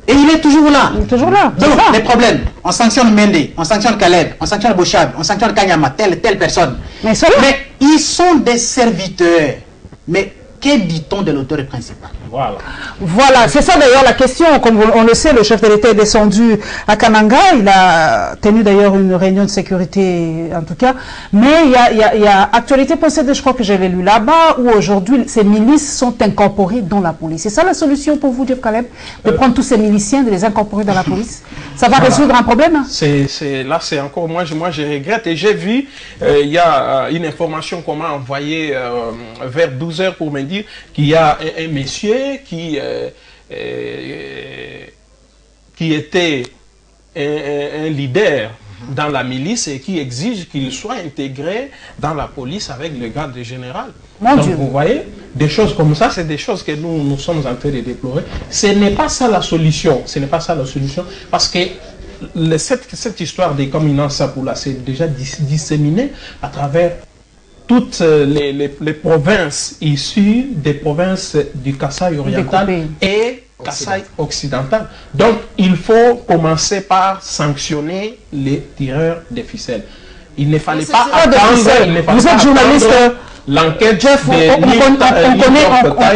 Et il est toujours là. Il est toujours là. Donc, les problèmes, on sanctionne Mende, on sanctionne Caleb, on sanctionne Bochab, on sanctionne Kanyama, telle personne. Mais ils sont des serviteurs. Mais que dit-on de l'auteur principal? Voilà, c'est ça d'ailleurs la question. Comme on le sait, le chef de l'État est descendu à Kananga. Il a tenu d'ailleurs une réunion de sécurité, en tout cas. Mais il y a Actualité.cd, je crois que j'avais lu là-bas, où aujourd'hui ces milices sont incorporées dans la police. C'est ça la solution pour vous, Diop Caleb? De prendre tous ces miliciens, de les incorporer dans la police? Ça va résoudre un problème? Là, c'est encore moi, je regrette. Et j'ai vu, il y a une information qu'on m'a envoyée vers 12 h pour me dire qu'il y a un monsieur qui était un leader dans la milice et qui exige qu'il soit intégré dans la police avec le grade de général. Mon Donc Dieu. vous voyez, des choses comme ça, c'est des choses que nous sommes en train de déplorer. Ce n'est pas ça la solution. Ce n'est pas ça la solution. Parce que cette histoire des communants Sapoula, c'est déjà disséminé à travers toutes les provinces issues des provinces du Kasaï oriental et Kasaï occidental. Donc, il faut commencer par sanctionner les tireurs de ficelles. Il ne fallait pas attendre. Vous êtes journaliste. L'enquête, Jeff, on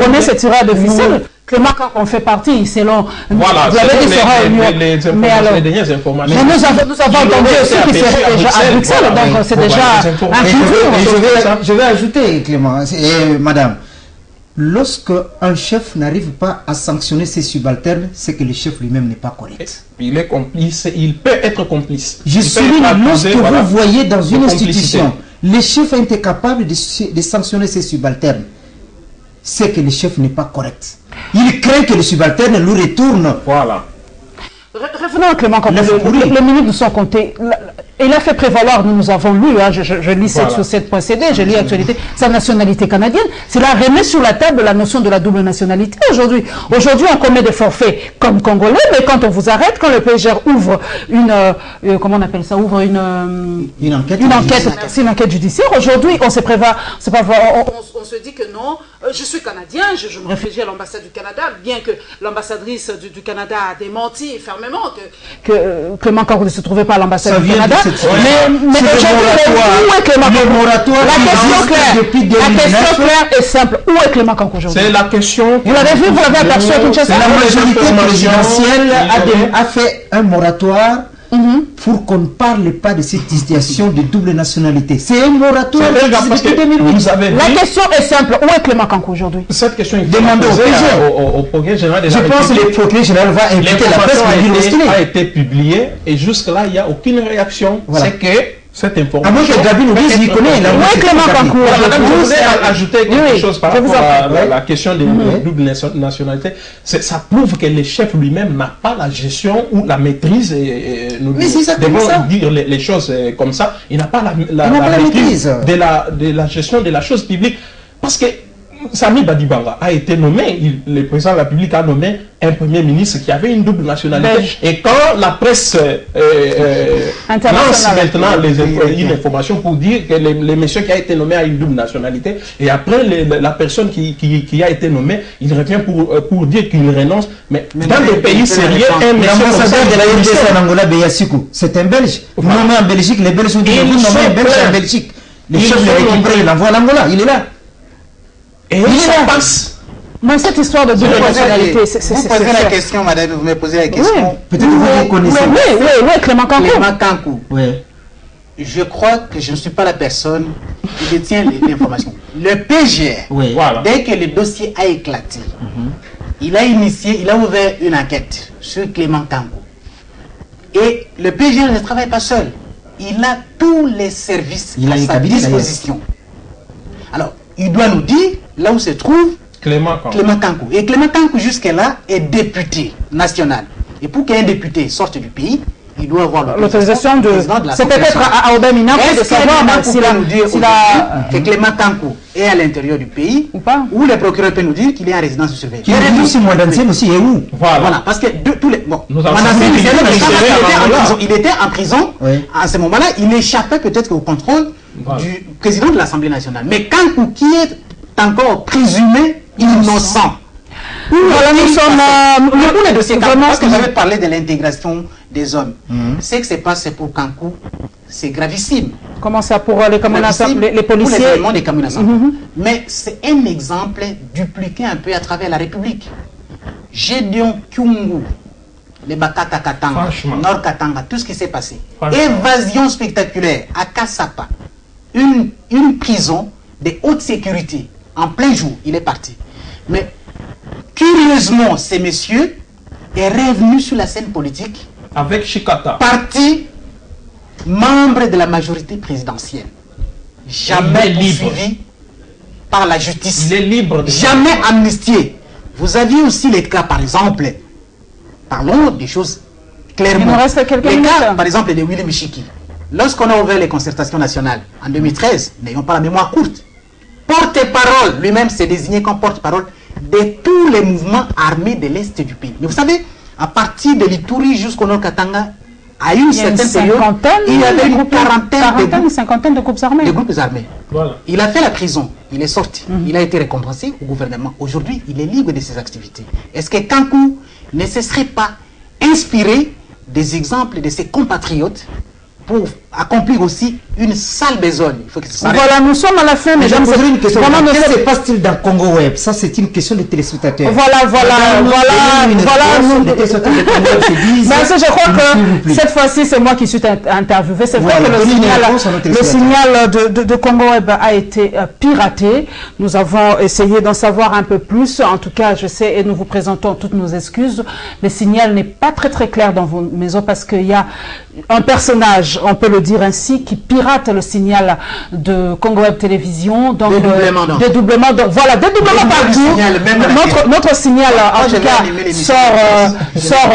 connaît ces tireurs de ficelles. Clément, quand on fait partie, selon... Voilà, vous avez dit les dernières informations. Mais nous avons entendu aussi qu'il serait déjà à Bruxelles, donc c'est déjà un futur. Je vais ajouter, Clément, et madame, lorsque un chef n'arrive pas à sanctionner ses subalternes, c'est que le chef lui-même n'est pas correct. Il est complice, il peut être complice. Je souligne, lorsque vous voyez dans une institution, le chef a été capable de sanctionner ses subalternes, c'est que le chef n'est pas correct. Il craint que les subalternes lui retournent. Voilà. Revenons à Clément Kankou. Les minutes nous sont comptées. Il a fait prévaloir, nous avons lu, hein, je lis sur 7.cd, je lis actualité, sa nationalité canadienne. Cela remet sur la table la notion de la double nationalité aujourd'hui. Aujourd'hui, on commet des forfaits comme Congolais, mais quand on vous arrête, quand le PGR ouvre une, comment on appelle ça, ouvre une enquête judiciaire, aujourd'hui, on se prévoit, on se dit que non, je suis Canadien, je me réfugie à l'ambassade du Canada, bien que l'ambassadrice du Canada a démenti fermement que Clément Kankou ne se trouvait pas à l'ambassade du Canada. Mais où est Clément Kankou? La question claire est simple. Où est Clément Kankou aujourd'hui? C'est la question. Vous l'avez vu, vous l'avez aperçu à Kinshasa. La majorité présidentielle a fait un moratoire pour qu'on ne parle pas de cette situation de double nationalité. C'est un moratoire depuis 2008. La question est simple. Où est Clément Kankou aujourd'hui? Cette question est demandée au progrès général des Je pense que le progrès général va inviter la presse a été publiée et jusque-là, il n'y a aucune réaction. Voilà. C'est que cette information... À moins que Gabi nous dise, il connaît. Où est Clément Kankou? Je voudrais ajouter quelque chose par rapport à la question des doubles nationalités. Ça prouve que le chef lui-même n'a pas la gestion ou la maîtrise. Nous devons dire les choses comme ça. Il n'a pas la maîtrise de la gestion de la chose publique. Parce que Sami Badibanga a été nommé, le président de la République a nommé un premier ministre qui avait une double nationalité. Belge. Et quand la presse lance maintenant une information pour dire que le monsieur qui a été nommé a une double nationalité, et après la personne qui a été nommée, il revient pour dire qu'il renonce. Mais dans des pays sérieux, un monsieur l'ambassadeur de la RDC en Angola, Beyasikou, c'est un Belge. Vous nommez en Belgique, les Belges ont dit vous nommez un Belge en Belgique. Le chef de l'équipe, il l'envoie en Angola, il est là. Et ça passe. Mais cette histoire de double nationalité, c'est... Vous posez la question, madame, vous me posez la question. Peut-être que vous connaissez. Oui, Clément Kankou. Clément Kankou. Je crois que je ne suis pas la personne qui détient l'information. Le PGR, dès que le dossier a éclaté, il a ouvert une enquête sur Clément Kankou. Et le PGR ne travaille pas seul. Il a tous les services à sa disposition. Alors, il doit nous dire là où se trouve Clément Kankou. Et Clément Kankou, jusque-là, est député national. Et pour qu'un député sorte du pays, il doit avoir l'autorisation de... C'est peut-être à Aubin Minapo de savoir s'il a nous dire que Clément Kankou est à l'intérieur du pays, ou pas, ou le procureur peut nous dire qu'il est en résidence surveillée. Il est aussi Mwandansien aussi, et où? Voilà, parce que tous les... Bon, il était en prison, à ce moment-là, il échappait peut-être au contrôle du président de l'Assemblée nationale. Mais Kankou, qui est encore présumé innocent, parce que j'avais parlé de l'intégration des hommes. Ce qui se passe pour Kankou, c'est gravissime. Comment ça pour les policiers? Pour les éléments des Mais c'est un exemple dupliqué un peu à travers la République. Gédéon Kyungu, les Bakata Katanga, Nord Katanga, tout ce qui s'est passé. Évasion spectaculaire à Kassapa. Une prison de haute sécurité. En plein jour, il est parti. Mais curieusement, ces messieurs est revenu sur la scène politique avec Chikata, parti membre de la majorité présidentielle, jamais poursuivi par la justice, il est libre, jamais amnistié. Vous aviez aussi les cas, par exemple, parlons des choses clairement. Il nous reste quelques les minutes. cas, par exemple, de Willy Michiki. Lorsqu'on a ouvert les concertations nationales en 2013, n'ayons pas la mémoire courte, porte-parole, lui-même s'est désigné comme porte-parole de tous les mouvements armés de l'Est du pays. Mais vous savez, à partir de l'Ituri jusqu'au Nord Katanga, à une certaine période, il y avait une cinquantaine de groupes armés. De groupes armés. Voilà. Il a fait la prison, il est sorti, il a été récompensé au gouvernement. Aujourd'hui, il est libre de ses activités. Est-ce que Kankou ne se serait pas inspiré des exemples de ses compatriotes pour accomplir aussi une sale besogne? Il faut que ça s'arrête. Voilà, nous sommes à la fin, Mais je mesdames poserai une question. Vraiment, Qu'est-ce qui se passe-t-il dans Congo Web? Ça, c'est une question de téléspectateurs. Voilà. Merci, je crois que cette fois-ci, c'est moi qui suis interviewé. C'est vrai que le signal de Congo Web a été piraté. Nous avons essayé d'en savoir un peu plus. En tout cas, je sais, et nous vous présentons toutes nos excuses. Le signal n'est pas très clair dans vos maisons parce qu'il y a un personnage, on peut le dire ainsi, qui pirate le signal de Congo Web Télévision. Donc, dédoublement par jour. Notre signal, en tout cas, sort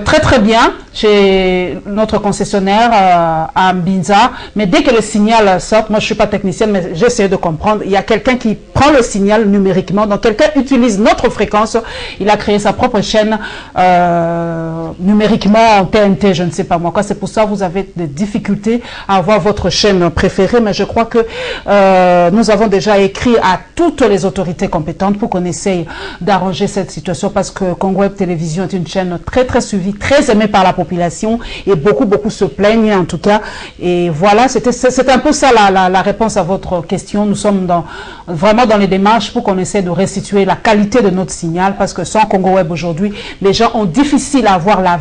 très bien chez notre concessionnaire à Mbinza. Mais dès que le signal sort, moi je ne suis pas technicienne, mais j'essaie de comprendre, il y a quelqu'un qui prend le signal numériquement. Donc quelqu'un utilise notre fréquence. Il a créé sa propre chaîne numériquement en TNT, je ne sais pas moi quoi. C'est pour ça que vous avez des difficultés à avoir votre chaîne préférée. Mais je crois que nous avons déjà écrit à toutes les autorités compétentes pour qu'on essaye d'arranger cette situation, parce que Congo Web Télévision est une chaîne très suivie, très aimée par la population, et beaucoup se plaignent en tout cas. Et voilà, c'est un peu ça la réponse à votre question. Nous sommes vraiment dans les démarches pour qu'on essaie de restituer la qualité de notre signal, parce que sans Congo Web aujourd'hui, les gens ont difficile à avoir la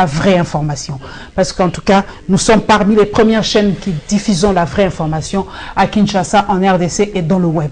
vraie information. Parce qu'en tout cas, nous sommes parmi les premières chaînes qui diffusons la vraie information à Kinshasa, en RDC et dans le web.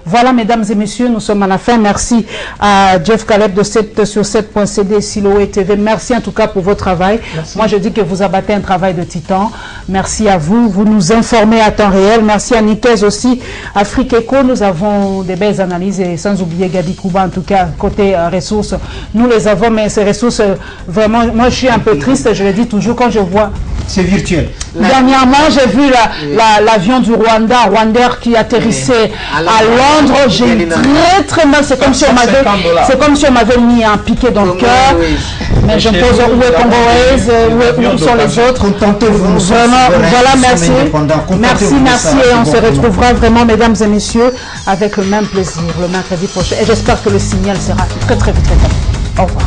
Voilà, mesdames et messieurs, nous sommes à la fin. Merci à Jeff Caleb de 7 sur 7.cd, Siloé TV. Merci en tout cas pour votre travail. Merci. Moi, je dis que vous abattez un travail de titan. Merci à vous. Vous nous informez à temps réel. Merci à Nikez aussi. Afrique Eco, nous avons des belles analyses, et sans oublier Gabi Kouba, en tout cas, côté ressources. Nous les avons, mais ces ressources, vraiment, moi, je suis un peu triste. Je le dis toujours quand je vois. C'est virtuel. Dernièrement, j'ai vu l'avion du Rwanda qui atterrissait à Londres. J'ai eu très mal. C'est comme si on m'avait mis un piqué dans le cœur. Mais je me pose, où est Congolais, où sont les autres? Contentez-vous. Vraiment, voilà, merci. Merci, et on se retrouvera vraiment, mesdames et messieurs, avec le même plaisir le mercredi prochain. Et j'espère que le signal sera très vite rétabli. Au revoir.